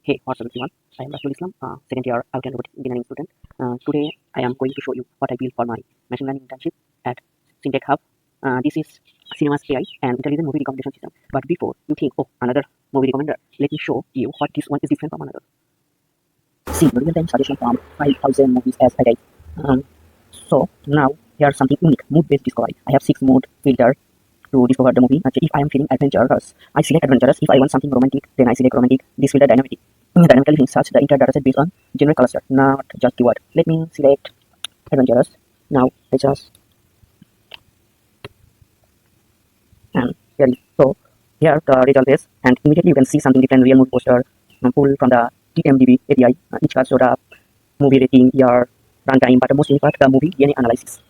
Hey, what's up everyone? I am Rasul Islam, second year Outline Robotics Engineering student. Today I am going to show you what I built for my machine learning internship at Syntecxhub. This is CineMatch AI, an intelligent movie recommendation system. But before you think, oh, another movie recommender, let me show you what this one is different from another. See, real-time suggestion from 5,000 movies as a day. So now here's something unique, mood-based discovery. I have 6 mood filters to discover the movie. If I am feeling adventurous, I select adventurous. If I want something romantic, then I select romantic. This filter dynamically search the entire dataset based on general cluster, not just keyword. Let me select adventurous. Now I just and here is so here the result is, and immediately you can see something different. Real mood poster pulled from the TMDB API. Each card showed up movie rating, year, runtime, but the most important part, the movie DNA analysis.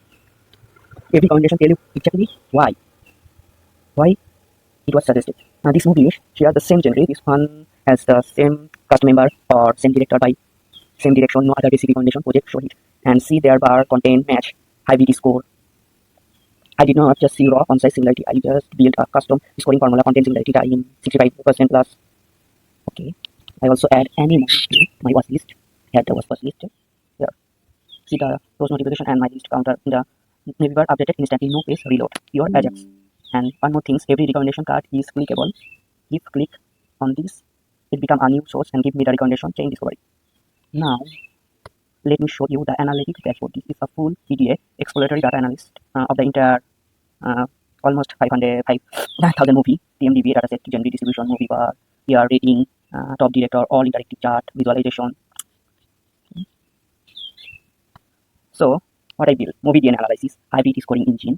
Every recommendation tell you exactly why it was suggested. This movie share the same genre. This one has the same cast member or same director by same direction. No other basic recommendation project show it. And see their bar, content, match, high BT score. I did not just see raw on-site similarity. I just built a custom scoring formula, content similarity in 65% plus. Okay. I also add any movie to my watch list. Add the watch list here. See the those notification and my list counter in the navbar updated instantly. No page reload. Pure Ajax. And one more thing, every recommendation card is clickable. If click on this, it become a new source and give me the recommendation chain discovery. Now, let me show you the analytics dashboard. This is a full EDA exploratory data analyst of the entire almost 5,000 movie TMDB dataset, genre distribution, movie bar, year rating, top director, all interactive chart, visualization. So, what I built, movie DNA analysis, hybrid scoring engine,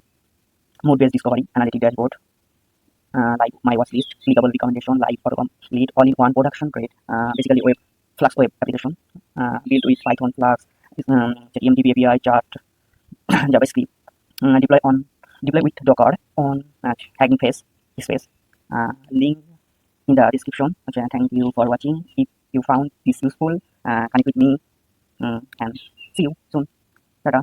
mood-based discovery, analytic dashboard, like my watch list, clickable recommendation, live auto complete, all in one production grade, basically web Flask web application, built with Python, Flask, TMDB API, chart, JavaScript, deploy with Docker on Hugging Face space. Link in the description. Okay, thank you for watching. If you found this useful, connect with me and see you soon. Tada.